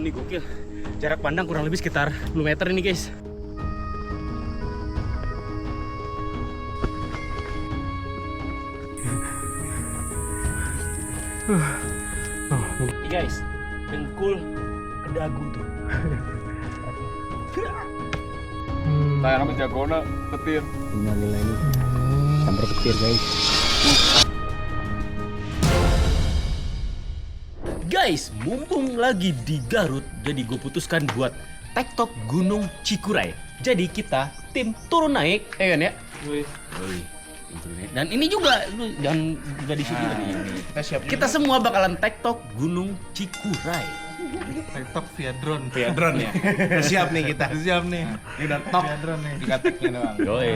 ini gokil. Jarak pandang kurang lebih sekitar 10 meter ini guys. Ini guys, dengkul ke dagu tuh. Kayak nama jagona petir. Innalillahi ini sampai petir guys. Guys, mumpung lagi di Garut, jadi gue putuskan buat tektok Gunung Cikuray. Jadi kita tim turun naik, kan ya? Woi. Dan ini juga, lu jangan juga di sini lagi. Kita siap. Kita semua bakalan tektok Gunung Cikuray. TikTok via drone. Via drone ya. Siap nih kita. Siap nih. Ini udah top. Via drone nih. Dikateknya doang. Yoi.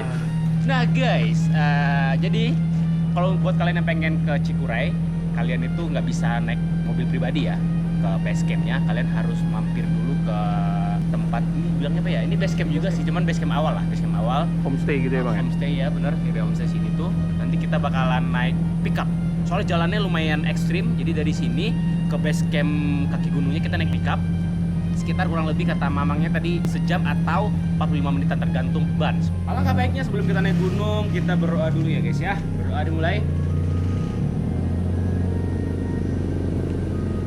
Nah guys, jadi kalau buat kalian yang pengen ke Cikuray, kalian itu nggak bisa naik mobil pribadi ya ke base campnya. Kalian harus mampir dulu ke tempat ini, bilangnya apa ya? Ini base camp juga sih, cuman base camp awal lah, base camp awal. Homestay gitu ya bang? Homestay ya, bener. Di homestay sini tuh nanti kita bakalan naik pickup. Soalnya jalannya lumayan ekstrim, jadi dari sini ke base camp kaki gunungnya kita naik pickup. Sekitar kurang lebih kata mamangnya tadi sejam atau 45 menitan tergantung ban. Alangkah baiknya sebelum kita naik gunung kita berdoa dulu ya guys ya. Berdoa dimulai.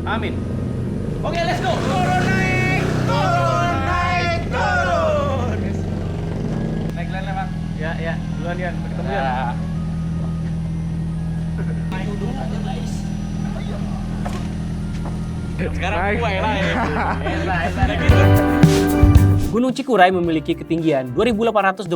Amin. Oke, let's go. Turun naik, turun naik, turun. Naik lain lah bang. Ya, duluan Yan, ketemu Yan. Naik dulu aja guys. Sekarang gue lah ya. Gunung Cikuray memiliki ketinggian 2.821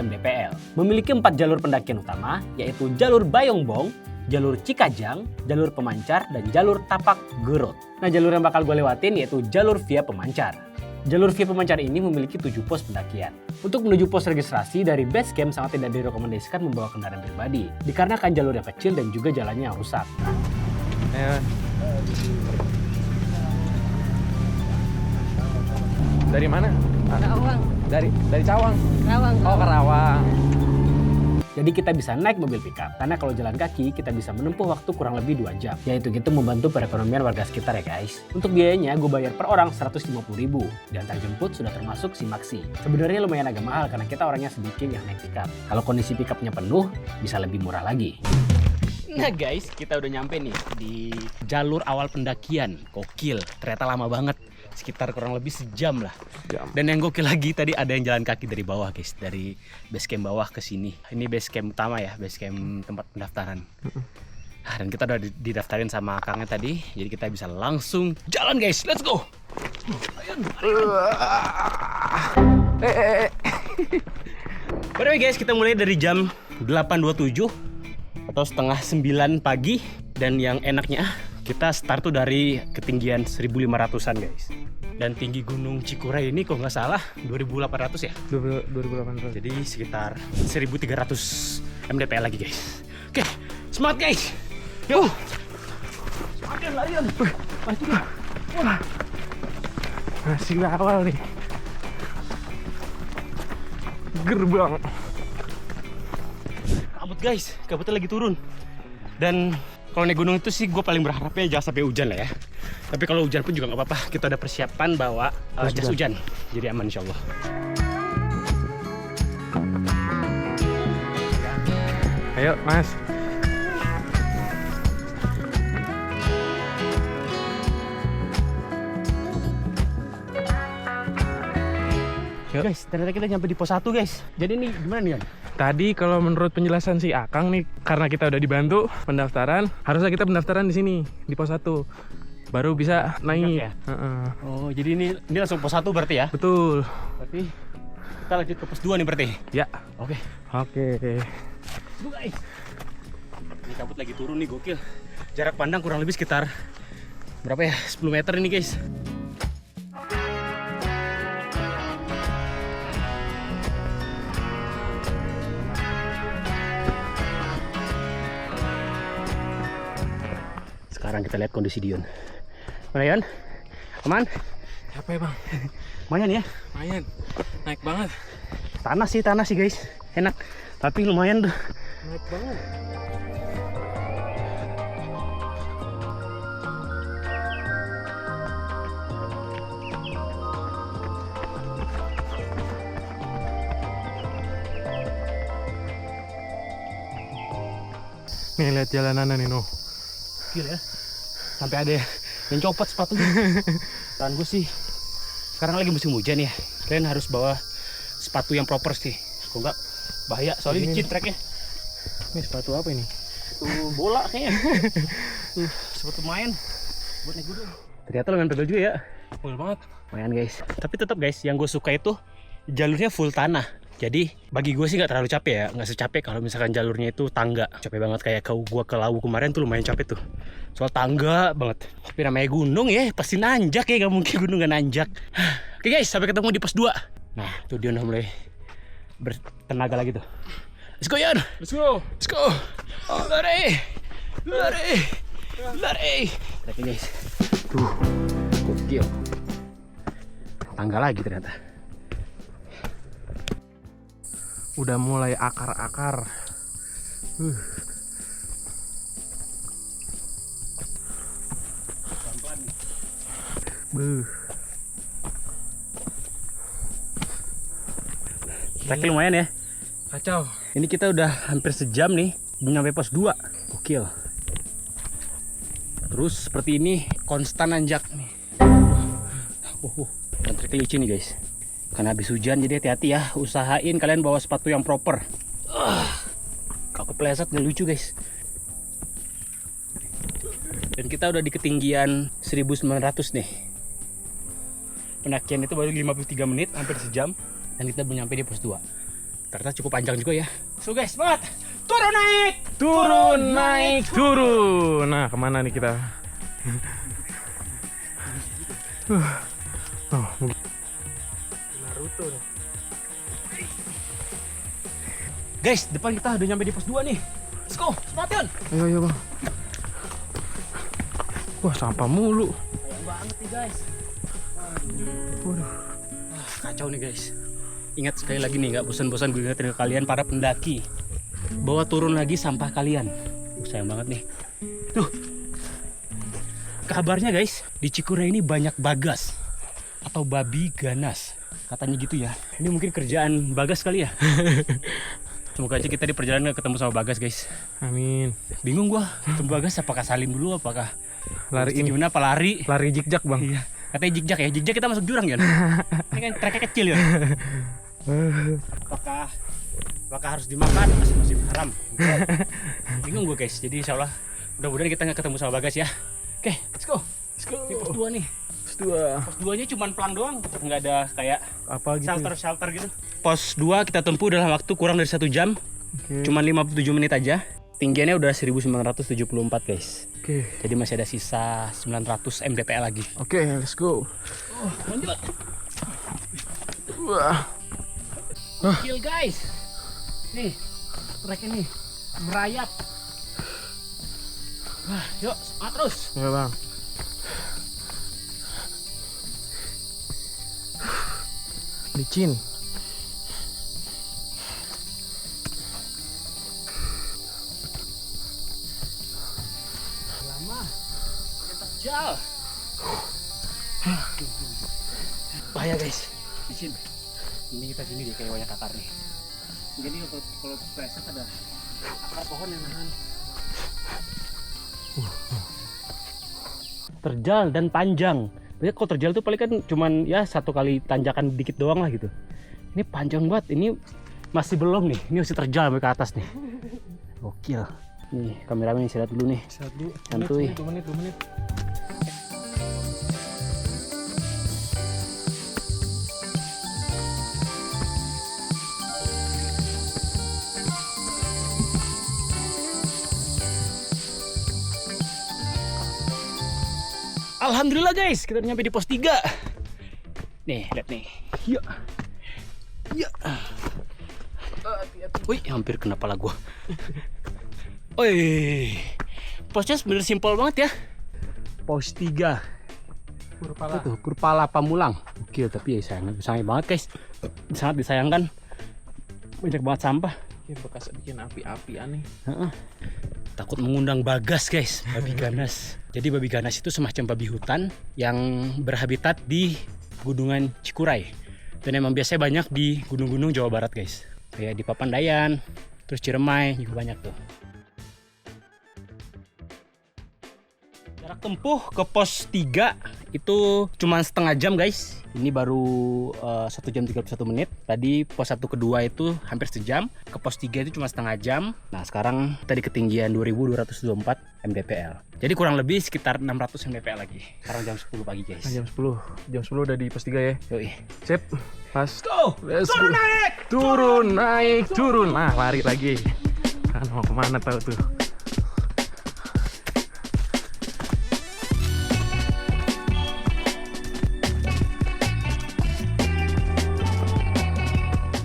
mdpl. Memiliki 4 jalur pendakian utama, yaitu jalur Bayongbong, jalur Cikajang, jalur Pemancar, dan jalur Tapak Gerut. Nah, jalur yang bakal gue lewatin yaitu jalur via Pemancar. Jalur via Pemancar ini memiliki 7 pos pendakian. Untuk menuju pos registrasi dari base camp sangat tidak direkomendasikan membawa kendaraan pribadi, dikarenakan jalur yang kecil dan juga jalannya yang rusak. Ayo. Dari mana? Karawang. Dari Cawang. Karawang. Oh, Karawang. Jadi kita bisa naik mobil pickup, karena kalau jalan kaki kita bisa menempuh waktu kurang lebih 2 jam. Yaitu gitu membantu perekonomian warga sekitar ya guys. Untuk biayanya gue bayar per orang 150.000 dan antar jemput sudah termasuk simaksi. Sebenarnya lumayan agak mahal karena kita orangnya sedikit yang naik pickup. Kalau kondisi pickupnya penuh bisa lebih murah lagi. Nah guys, kita udah nyampe nih di jalur awal pendakian. Gokil, ternyata lama banget. Sekitar kurang lebih sejam lah. Dan yang gokil lagi tadi ada yang jalan kaki dari bawah guys, dari base camp bawah ke sini. Ini base camp utama ya, base camp tempat pendaftaran. Dan kita udah didaftarin sama Kangnya tadi, jadi kita bisa langsung jalan guys. Let's go. By the way guys, kita mulai dari jam 8.27 atau setengah 9 pagi. Dan yang enaknya kita start tuh dari ketinggian 1.500-an guys. Dan tinggi Gunung Cikuray ini kok nggak salah 2.800 ya? 2.800. Jadi sekitar 1.300 mdpl lagi guys. Oke, semangat guys. Yuk. Larian. Maju lah. Wah. Masih awal nih. Gerbang. Kabut guys, kabutnya lagi turun. Dan kalau naik gunung itu sih gue paling berharapnya jangan sampai hujan lah ya. Tapi kalau hujan pun juga nggak apa-apa. Kita ada persiapan bawa jas hujan. Jadi aman insya Allah. Ayo mas. Yuk. Guys, ternyata kita nyampe di pos 1 guys. Jadi ini gimana nih Yan? Tadi kalau menurut penjelasan si Akang nih, karena kita udah dibantu pendaftaran, harusnya kita pendaftaran di sini di pos 1. Baru bisa naik. Ya? Oh, jadi ini langsung pos 1 berarti ya? Betul. Berarti kita lanjut ke pos 2 nih berarti. Ya. Oke. Guys. Ini kabut lagi turun nih, gokil. Jarak pandang kurang lebih sekitar berapa ya? 10 meter ini guys. Sekarang kita lihat kondisi Dion. Mana Yan? Aman? Capek bang. Lumayan ya? Lumayan. Naik banget. Tanah sih guys. Enak. Tapi lumayan tuh. Naik banget. Nih lihat jalanan nih noh. Gila ya. Sampai ada yang copot sepatunya. Saran gue sih, sekarang lagi musim hujan ya. Kalian harus bawa sepatu yang proper sih. Kok enggak bahaya soalnya licin treknya. Ini sepatu apa ini? Tuh bola kayaknya. Sepatu main buat naik gunung. Ternyata lumayan pegel juga ya. Full banget. Lumayan guys. Tapi tetap guys, yang gue suka itu jalurnya full tanah. Jadi bagi gue sih nggak terlalu capek ya, nggak secapek kalau misalkan jalurnya itu tangga. Capek banget kayak gue ke Lawu kemarin tuh lumayan capek tuh. Soal tangga banget. Tapi namanya gunung ya, pasti nanjak ya, nggak mungkin gunung nggak nanjak. Oke guys, sampai ketemu di pos 2. Nah, tuh dia udah mulai bertenaga lagi tuh. Let's go Yan. Let's go. Let's go. Lari. Lari. Lari. Oke guys. Tuh. Gokil. Tangga lagi ternyata. Udah mulai akar-akar. Trek lumayan ya. Kacau. Ini kita udah hampir sejam nih belum nyampe pos 2. Gokil. Terus seperti ini konstan nanjak nih. Dan trek licin nih guys. Karena habis hujan jadi hati-hati ya. Usahain kalian bawa sepatu yang proper. Kalau kepleset nggak lucu guys. Dan kita udah di ketinggian 1900 nih. Pendakian itu baru 53 menit, hampir sejam. Dan kita belum nyampe di pos 2. Ternyata cukup panjang juga ya. So guys, semangat! Turun naik! Turun naik turun. Nah, kemana nih kita? Oh, Naruto nih. Guys, depan kita udah nyampe di pos 2 nih. Let's go, semangat! Ayo bang. Wah, sampah mulu. Sayang banget nih guys. Waduh. Kacau nih guys. Ingat sekali lagi nih, nggak bosan-bosan gue ingetin ke kalian para pendaki. Bawa turun lagi sampah kalian. Sayang banget nih. Tuh. Kabarnya guys, di Cikuray ini banyak bagas atau babi ganas. Katanya gitu ya. Ini mungkin kerjaan Bagas kali ya. Semoga aja kita di perjalanan ketemu sama Bagas guys. Amin. Bingung gua ketemu Bagas, apakah salim dulu, apakah Lari ini. gimana, apa lari? Lari jikjak bang. Iya. Katanya jikjak ya, jikjak kita masuk jurang ya. Ini kan treknya kecil ya. Apakah harus dimakan? Masih haram. Bingung gue guys. Jadi insya Allah mudah-mudahan kita nggak ketemu sama Bagas ya. Oke, let's go. Let's go. Ini pos 2 nih. Pos 2. Pos 2 nya cuma pelang doang, nggak ada kayak Apa gitu? shelter gitu. Pos 2 kita tempuh dalam waktu kurang dari 1 jam. Oke. Cuman 57 menit aja. Tinggiannya udah 1974 guys. Oke. Jadi masih ada sisa 900 mdpl lagi. Oke, let's go. Lanjut. Wah. Kill guys. Nih, treknya nih merayap. Wah, yuk semangat terus. Ya bang. Licin. Lama. Terjal. Bahaya guys. Licin. Ini kita sini deh kayak banyak akar nih. Jadi kalau preset ada akar pohon yang nahan. Terjal dan panjang. Biasanya kalau terjal tuh paling kan cuman ya satu kali tanjakan dikit doang lah gitu. Ini panjang banget. Ini masih belum nih. Ini masih terjal sampai ke atas nih. Gokil. Nih kameramen istirahat dulu nih. Istirahat dulu. Santuy. 2 menit. Alhamdulillah guys, kita udah nyampe di pos 3. Nih, lihat nih. Ya. Ya. Wih, hampir kena pala gua. Wih. Posnya sebenarnya simpel banget ya. Pos 3. Purpala. Tuh, Purpala Pamulang. Oke, tapi ya sayang banget guys. Sangat disayangkan. Banyak banget sampah. Ini bekas bikin api-apian nih. Takut mengundang Bagas guys, babi ganas. Jadi babi ganas itu semacam babi hutan yang berhabitat di gunungan Cikuray. Dan emang biasanya banyak di gunung-gunung Jawa Barat guys. Kayak di Papandayan, terus Ciremai juga banyak tuh. Jarak tempuh ke pos 3 itu cuma setengah jam guys. Ini baru 1 jam 31 menit. Tadi pos 1 kedua itu hampir sejam. Ke pos 3 itu cuma setengah jam. Nah sekarang tadi ketinggian 2224 mdpl. Jadi kurang lebih sekitar 600 mdpl lagi. Sekarang jam 10 pagi guys. Jam 10. Jam 10 udah di pos 3 ya. Yoi. Sip. Pas. Go! Turun naik! Turun naik turun. Nah lari lagi. Kan mau kemana tahu tuh.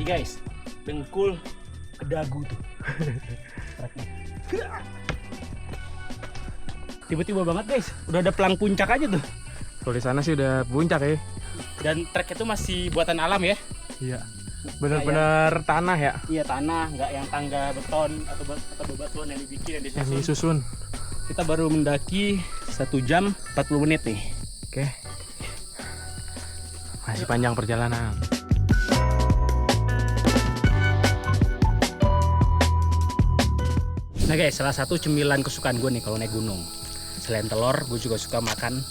Guys, dengkul ke dagu tuh. Tiba-tiba banget guys, udah ada pelang puncak aja tuh. Kalau di sana sih udah puncak ya. Dan trek itu masih buatan alam ya. Iya. Bener-bener tanah ya. Iya tanah, nggak yang tangga beton atau bebatuan yang dibikin yang Yang disusun. disusun. Kita baru mendaki 1 jam 40 menit nih. Oke. Masih panjang perjalanan. Nah guys, salah satu cemilan kesukaan gue nih kalau naik gunung. Selain telur, gue juga suka makan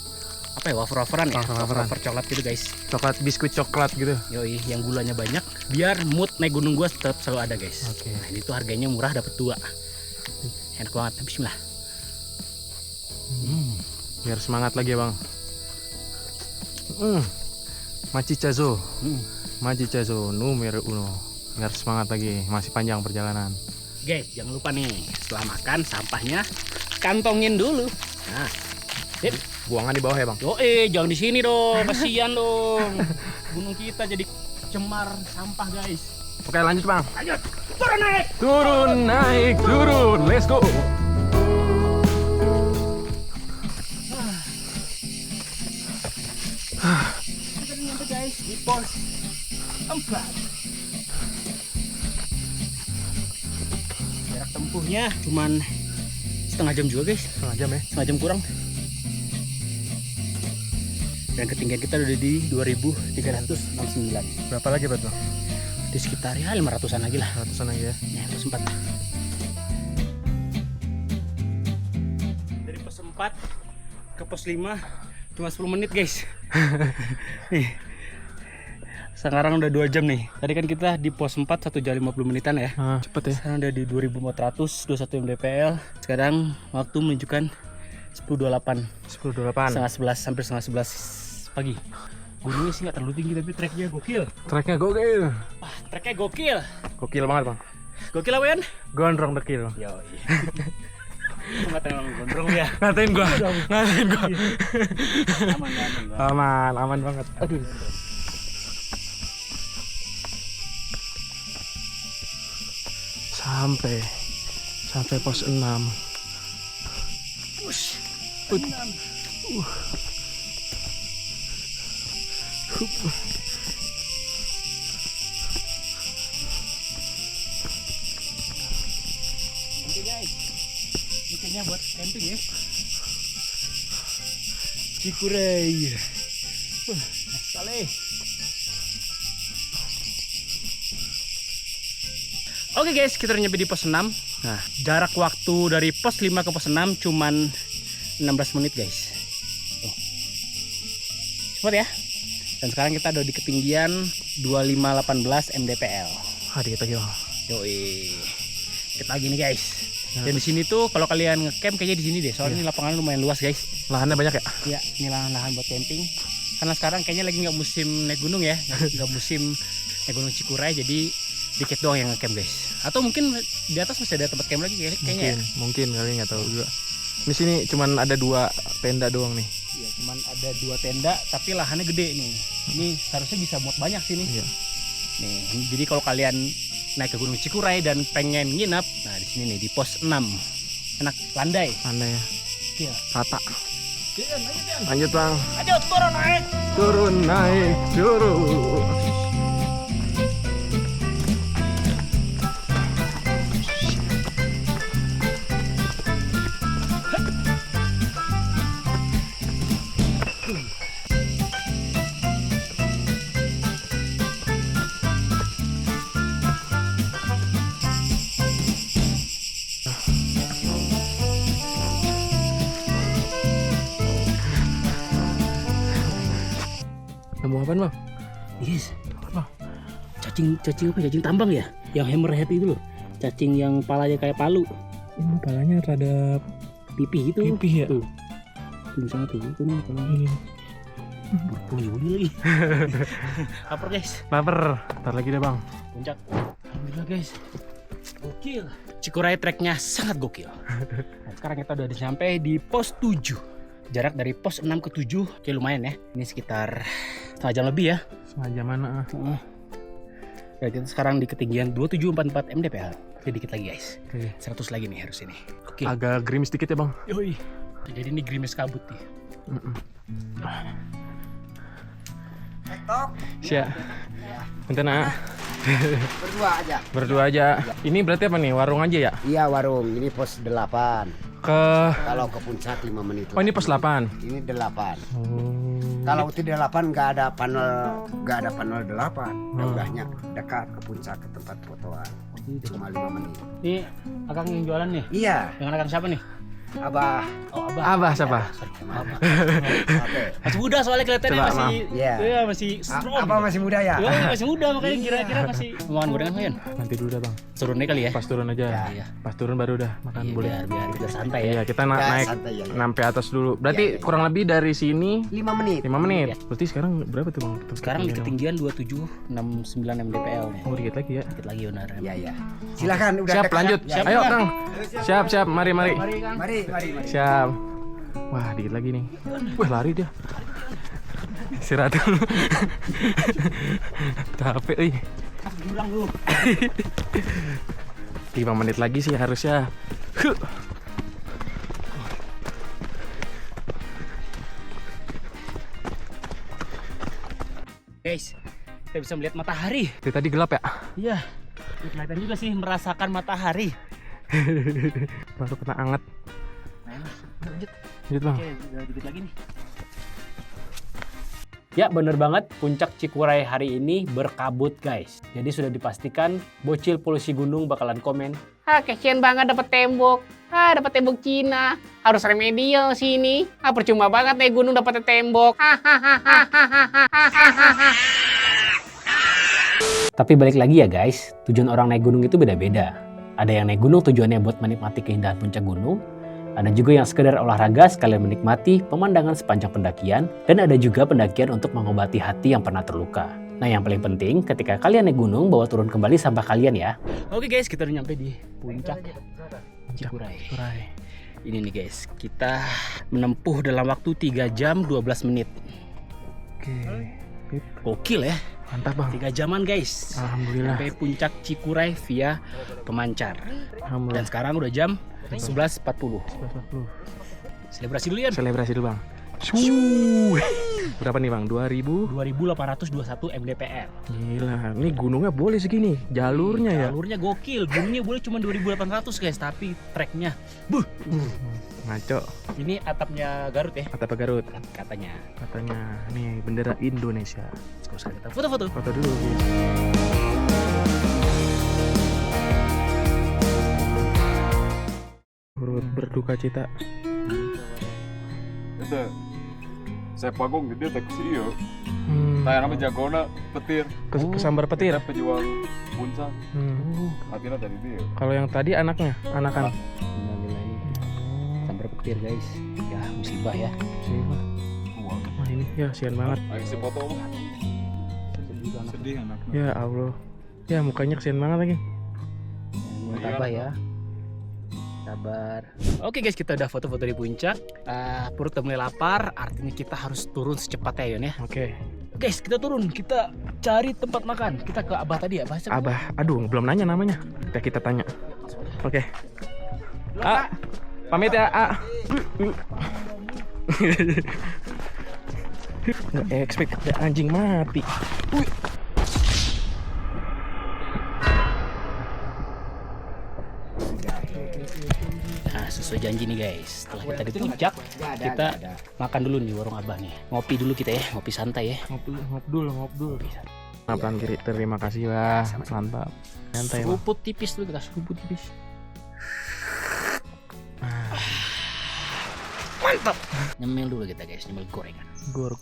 apa ya, wafer-waferan ya, wafer coklat gitu guys. Coklat, biskuit coklat gitu. Yoi, yang gulanya banyak, biar mood naik gunung gue tetap selalu ada guys. Oke. Nah, ini tuh harganya murah, dapat 2. Enak banget, bismillah. Biar semangat lagi ya bang. Machichazo. Machichazo numero 1. Biar semangat lagi, masih panjang perjalanan. Guys, jangan lupa nih, setelah makan sampahnya kantongin dulu. Nah, sip. Buangan di bawah ya bang. Jangan di sini dong, kasihan dong. Gunung kita jadi cemar sampah guys. Oke lanjut bang. Lanjut, turun naik. Turun naik turun, let's go. Kita nyampe guys di pos 4. Jarak tempuhnya cuman setengah jam juga guys. Setengah jam ya. Setengah jam kurang. Dan ketinggian kita udah di 2369. Berapa lagi bang? Di sekitar ya 500-an lagi lah. 100-an lagi ya. Ya, pos 4. Dari pos 4 ke pos 5 cuma 10 menit guys. Nih. Sekarang udah 2 jam nih. Tadi kan kita di pos 4 1 jam 50 menitan ya. Cepet ya. Sekarang udah di 2400, 21 mdpl. Sekarang waktu menunjukkan 10.28. 10.28. Setengah 11 sampai setengah 11 pagi. Gunungnya sih nggak terlalu tinggi tapi treknya gokil. Treknya gokil. Wah, treknya gokil. Gokil banget bang. Gokil apa Yan? Gondrong dekil. Yo, iya. Ngatain orang gondrong ya. Ngatain gua. Ngatain gua. Aman. Aman banget. Aduh. Sampai pos 6. Push. Oke guys, ini kayaknya buat camping ya. Cikuray. Nice sekali. Oke guys, kita udah nyampe di pos 6. Nah, jarak waktu dari pos 5 ke pos 6 cuman 16 menit guys. Tuh. Cepet ya. Dan sekarang kita udah di ketinggian 2518 mdpl. Dikit lagi bang. Yoi. Dikit lagi nih guys. Dan di sini tuh kalau kalian ngecamp kayaknya di sini deh. Soalnya ini lapangan lumayan luas guys. Lahannya banyak ya? Iya, ini lahan-lahan buat camping. Karena sekarang kayaknya lagi nggak musim naik gunung ya, nggak musim naik gunung Cikuray, jadi dikit doang yang ngecamp guys. Atau mungkin di atas masih ada tempat camp lagi kayaknya. Mungkin kali nggak tahu juga. Di sini cuman ada 2 tenda doang nih. Iya, cuman ada 2 tenda tapi lahannya gede nih. Ini seharusnya bisa muat banyak sih nih. Iya. Nih, jadi kalau kalian naik ke Gunung Cikuray dan pengen nginep, nah di sini nih di pos 6. Enak, landai. Landai ya. Iya. Rata. Lanjut bang. Ayo turun naik. Turun naik turun. Nemu apaan bang? Yes. Cacing apa? Cacing tambang ya? Yang hammerhead itu loh. Cacing yang palanya kayak palu. Ini palanya rada Pipih itu. pipih ya. Tuh. Tuh sana tuh. Itu nih kalau Ini. Yuli lagi. Lapar guys. Lapar. Ntar lagi deh bang. Puncak. Alhamdulillah guys. Gokil. Cikuray treknya sangat gokil. Nah, sekarang kita udah sampai di pos 7. Jarak dari pos 6 ke 7 kayak lumayan ya. Ini sekitar setengah jam lebih ya. Setengah jaman. Ya, kita sekarang di ketinggian 2744 mdpl. Oke, dikit lagi guys. Oke. 100 lagi nih harus ini. Oke. Agak gerimis dikit ya bang. Yoi. Jadi ini gerimis kabut nih. Siap. Bentar nak. Berdua aja. Berdua aja. Ini berarti apa nih? Warung aja ya? Iya warung, ini pos 8. Ke. Kalau ke puncak 5 menit. Oh ini pos 8. Ini 8. Oh. Kalau tidak 8 nggak ada panel 8. Udahnya dekat ke puncak ke tempat fotoan. Cuma 5 menit. Ini akang yang jualan nih. Iya, Yang akang siapa nih? Abah. Oh, Abah. Abah siapa? Abah. Oke. Masih muda soalnya kelihatannya Coba, masih. Iya. Iya, masih strong. Abah masih muda ya? Iya, masih muda makanya kira-kira masih mau makan gorengan Yan. Nanti dulu dah bang. Turun deh kali ya. Pas turun aja. Iya. Pas turun baru dah makan Iya, boleh. biar santai ya. Iya kita Ya, naik santai ya. sampai atas dulu. Berarti Iya, iya. kurang lebih dari sini 5 menit. 5 menit. Iya. Berarti sekarang berapa tuh bang? Sekarang di ketinggian 2769 mdpl nih. Oh dikit lagi ya. Dikit lagi benar. Iya, iya. Silakan udah Siap dekat. lanjut. Ya, Ayo Kang. Siap. Mari. Mari. Siap. Wah dikit lagi nih. Wah lari dia. Istirahat dulu. Capek ih. Jurang dulu. 5 menit lagi sih harusnya. Guys, kita bisa melihat matahari. Dari tadi gelap ya? Iya. Kelihatan juga sih merasakan matahari. Baru kena anget. Nah, lanjut. Lanjut bang. Oke, udah dikit lagi nih. Ya bener banget, puncak Cikuray hari ini berkabut guys. Jadi sudah dipastikan bocil polusi gunung bakalan komen, kesian banget dapat tembok. Dapat tembok Cina. Harus remedial sini. Percuma banget naik gunung dapat tembok. Tapi balik lagi ya guys, tujuan orang naik gunung itu beda-beda. Ada yang naik gunung tujuannya buat menikmati keindahan puncak gunung. Ada juga yang sekedar olahraga sekalian menikmati pemandangan sepanjang pendakian. Dan ada juga pendakian untuk mengobati hati yang pernah terluka. Nah yang paling penting ketika kalian naik gunung bawa turun kembali sampah kalian ya. Oke guys, kita udah nyampe di puncak Cikuray. Ini nih guys, kita menempuh dalam waktu 3 jam 12 menit. Oke. Gokil ya, Mantap bang. 3 jaman guys. Alhamdulillah. Sampai puncak Cikuray via Pemancar. Dan Alhamdulillah. sekarang udah jam 11.40. 11.40. Selebrasi dulu ya. Selebrasi dulu bang. Suuuh. Berapa nih bang? 2821 mdpl. Gila, ini gunungnya boleh segini, jalurnya ya. Jalurnya gokil, gunungnya boleh cuma 2800 guys, tapi treknya Ngaco. ini atapnya Garut ya Atap Garut katanya. katanya. Nih bendera Indonesia. Let's go, sekarang kita foto-foto. Foto dulu. Turut berduka cita. Itu saya pagong dia taksi yo. Hmm. Tanya nama jagona petir. Kesambar petir. Dia pejuang puncak. Hmm. Hatinya dari dia. Kalau yang tadi anaknya, anakan. Alhamdulillah ini sambar petir guys. Ya musibah ya. Wah, Wah ini ya sian banget. ayo si foto. Sedih anaknya. Ya Allah. Ya mukanya kesian banget lagi. Tabah ya. Sabar. Oke guys, kita udah foto-foto di puncak. Perut udah mulai lapar, artinya kita harus turun secepatnya Yon ya. Oke. Guys, kita turun, kita cari tempat makan. Kita ke Abah tadi ya, Abah. Abah, aduh belum nanya namanya. Kita tanya. Oke. A, pamit ya A. Nggak expect ada anjing mati. Nah, sesuai janji nih guys. Setelah kita di puncak, kita makan dulu nih warung Abah nih. Ngopi dulu kita ya, ngopi santai ya. Ngobdul. Pelan kiri, terima kasih lah. Mantap. Santai bang. Seruput tipis dulu kita, seruput tipis. Mantap. Nyemil dulu kita guys, nyemil gorengan. Gur.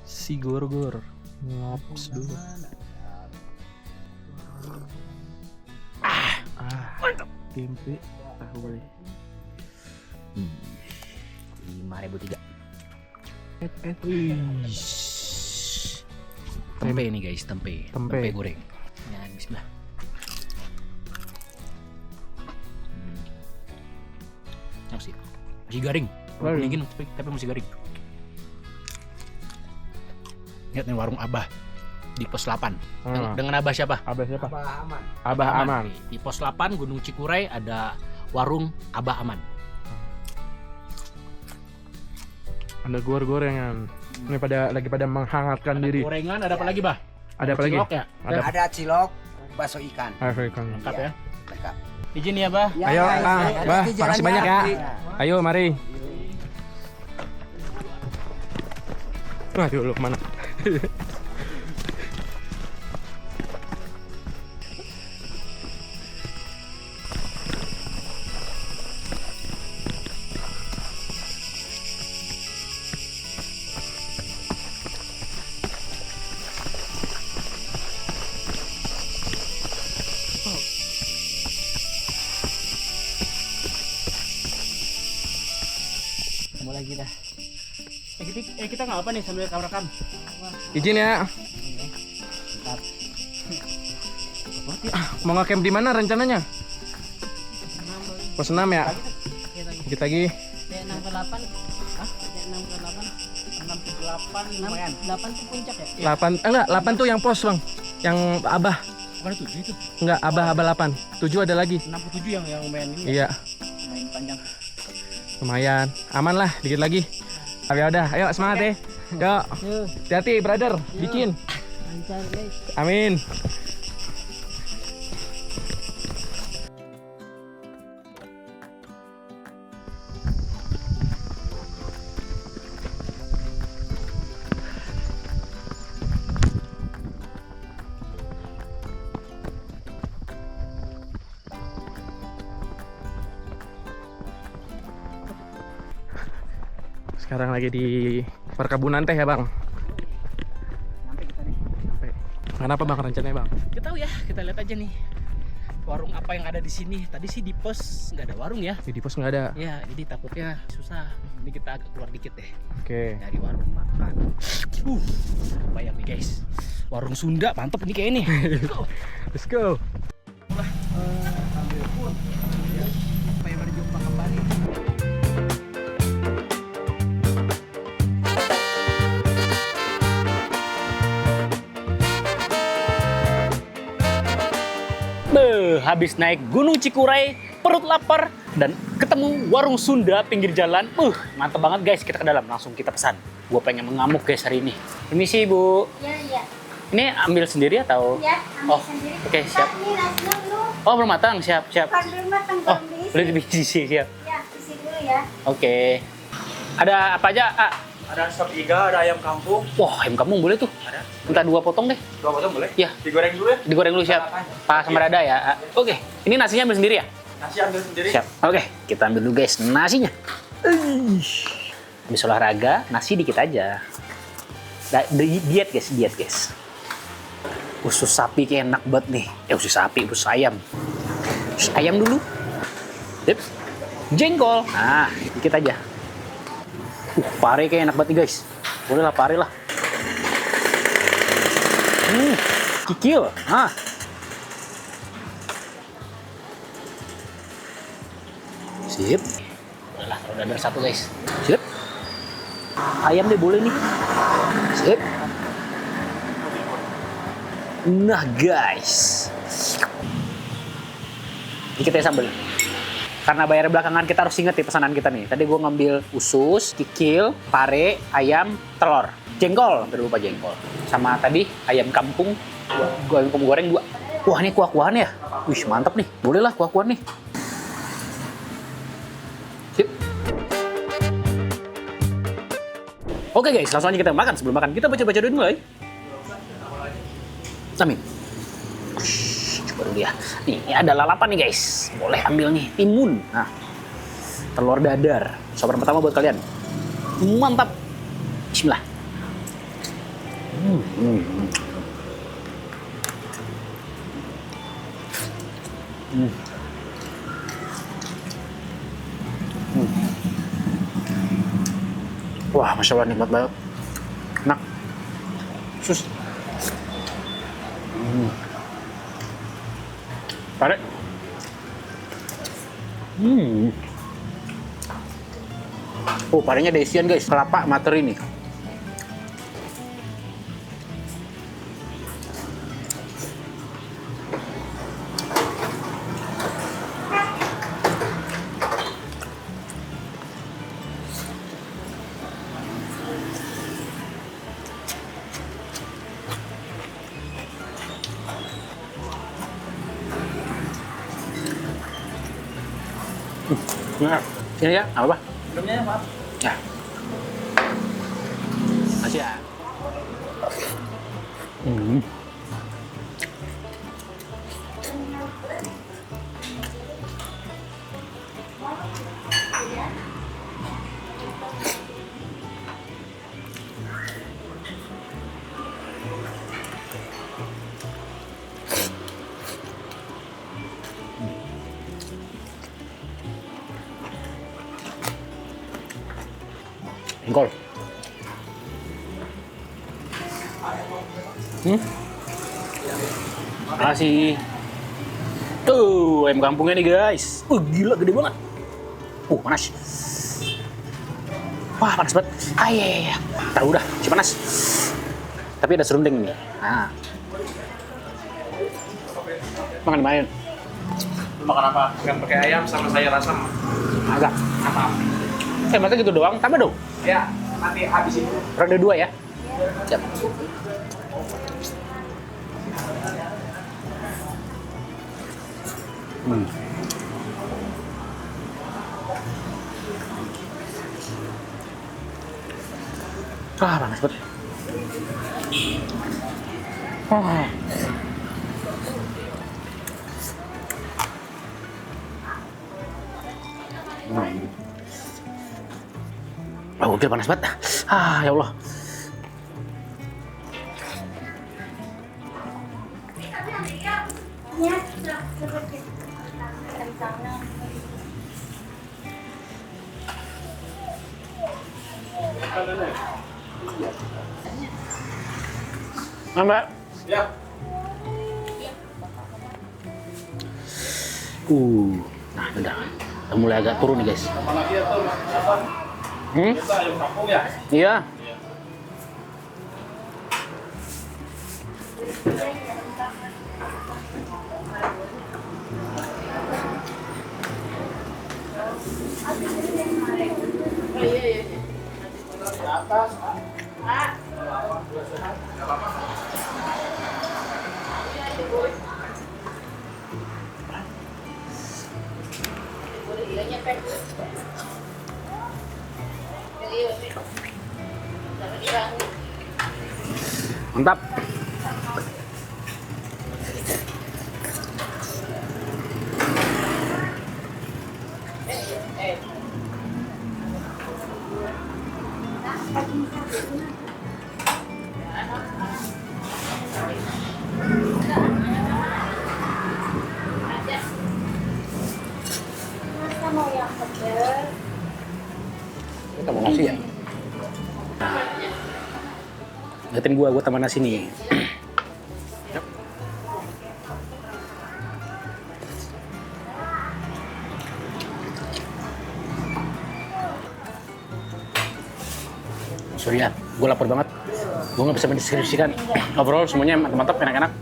Si gor-gor. Ngops dulu. Mantap. Tempe tahu boleh. 5.003. Wih. Tempe nih guys, tempe goreng. Ya, bismillah. Masih garing. Kuningin tapi masih garing. Lihat nih warung Abah di pos 8. Dengan Abah siapa? Abah siapa? Aman. Abah Aman. Di pos 8 Gunung Cikuray ada warung Abah Aman. Ada gorengan. Ini lagi pada menghangatkan diri. Gorengan ada apa lagi, Bah? Ada apa lagi? Cilok ya? Ada cilok, bakso ikan. Lengkap ya. Lengkap. Izin ya, Bah. Ya, Ayo, ya, Kang. ya, Bah, hati-hati makasih jalannya. banyak ya. Ayo, mari. Waduh, lu kemana? Ketemu lagi dah. Kita nggak apa nih sambil rekam. Izin ya. Mau nge-camp di mana rencananya? Pos 6 ya? Dikit lagi. 6 ke 8. Hah? 6 ke 8. 6 ke 8 lumayan. 8 tuh puncak ya? 8, enggak, 8 tuh yang pos, Bang. Yang Abah. Bukan 7 itu. Enggak, Abah 8. 7 ada lagi. 67 yang lumayan ini. Iya, Lumayan panjang. lumayan. Aman lah, dikit lagi. Tapi udah, ayo semangat ya. Yuk, hati-hati brother, bikin. Lancar guys. Amin. Sekarang lagi di perkebunan teh ya, Bang. Sampai. Kenapa, Bang, rencananya, Bang? Kita tahu ya, kita lihat aja nih. Warung apa yang ada di sini? Tadi sih di pos nggak ada warung ya. Di pos nggak ada. Ya, jadi takutnya susah. Ini kita agak keluar dikit deh. Oke. Dari warung makan. Bayang nih guys. Warung Sunda, mantep nih kayak ini. Let's go. Sampai berjumpa kembali. Habis naik Gunung Cikuray, perut lapar, dan ketemu warung Sunda pinggir jalan. Mantep banget guys, kita ke dalam, langsung kita pesan. Gue pengen mengamuk guys hari ini. Permisi Bu. Ya. Ini ambil sendiri atau? Ya, Oh, ambil sendiri. oke, siap. Ini nasinya belum. Oh, belum matang, siap. Belum matang, Oh, belum diisi. boleh diisi, siap. Ya, isi dulu ya. Oke. Ada apa aja? Ada sop iga, ada ayam kampung. Wah, ayam kampung boleh tuh. Ada. Minta 2 potong deh. 2 potong boleh? Iya. Digoreng dulu ya? Digoreng dulu siap. Pas sama dada ya. Oke, ini nasinya ambil sendiri ya? Nasi ambil sendiri. Siap. Oke, kita ambil dulu guys nasinya. Habis olahraga, nasi dikit aja. Diet guys. Usus sapi kayak enak banget nih. Usus sapi, usus ayam. Usus ayam dulu. Yep. Jengkol. Nah, dikit aja. Pare kayak enak banget nih guys. Boleh lah pare lah. Kikil. Nah. Sip. Udah lah, taruh dadar satu guys. Sip. Ayam deh boleh nih. Sip. Nah guys. Dikit ya sambal. Karena bayar belakangan kita harus inget nih pesanan kita nih. Tadi gue ngambil usus, kikil, pare, ayam, telur. Jengkol, hampir lupa jengkol. Sama tadi ayam kampung, ayam kampung goreng 2. Wah ini kuah-kuahan ya. Wih mantep nih, boleh lah kuah-kuahan nih. Sip. Oke guys, langsung aja kita makan. Sebelum makan kita baca-baca dulu mulai. Amin. Coba dulu ya. Nih, ini ada lalapan nih guys. Boleh ambil nih, timun. Nah, telur dadar. Sobat pertama buat kalian. Mantap. Bismillah. Wah, Masya Allah, nikmat banget. Enak. Sus. Pare. Oh, parenya ada isian guys, kelapa materi nih. Nah, ini ya, apa? Belumnya maaf. Ya. Makasih ya. Engkol. Makasih. Tuh, ayam kampungnya nih guys. Gila gede banget. Panas. Wah, panas banget. Iya. Tahu udah, si panas. Tapi ada serundeng nih. Nah. Makan main. Makan apa? Yang pakai ayam sama sayur asam. Agak. Apa? Masa gitu doang, tambah dong. Ya, nanti habisin dulu. Roda 2 ya. Siap. Panas banget. Udah panas banget. Ya Allah. Mbak. Ya. Nah, udah mulai agak turun nih guys. Mana dia tuh? Kita ayam kampung ya? Iya. Mantap. Masa mau yang pedas? Kita mau nasi ya? Liatin gua tambah nasi nih. Sorry ya, gue lapar banget. Gue nggak bisa mendeskripsikan. Overall semuanya mantap-mantap, enak-enak.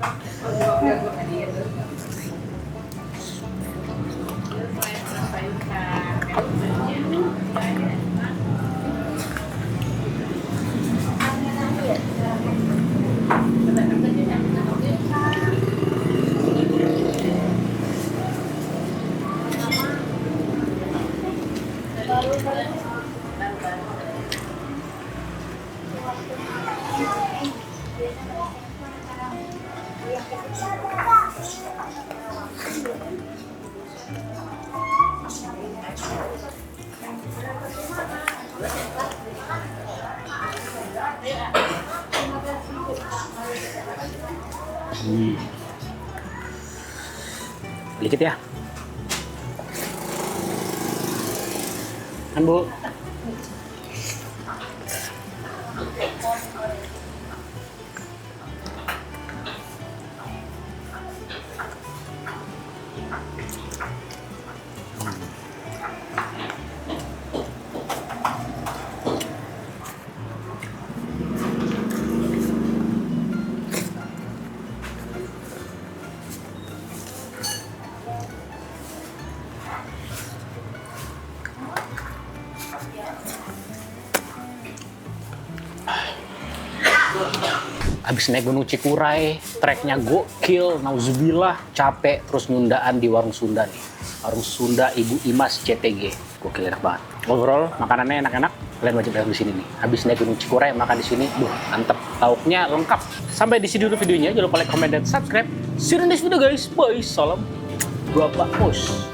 Dikit ya. Kan Bu. Habis naik Gunung Cikuray, treknya gokil, nauzubillah, capek, terus nyundaan di warung Sunda nih. Warung Sunda Ibu Imas CTG, gokil enak banget. Overall, makanannya enak-enak, kalian wajib datang di sini nih. Habis naik Gunung Cikuray, makan di sini, mantep. Lauknya lengkap. Sampai di sini dulu videonya, jangan lupa like, comment, dan subscribe. See you in the next video guys, bye, salam. Gua Pak Mus.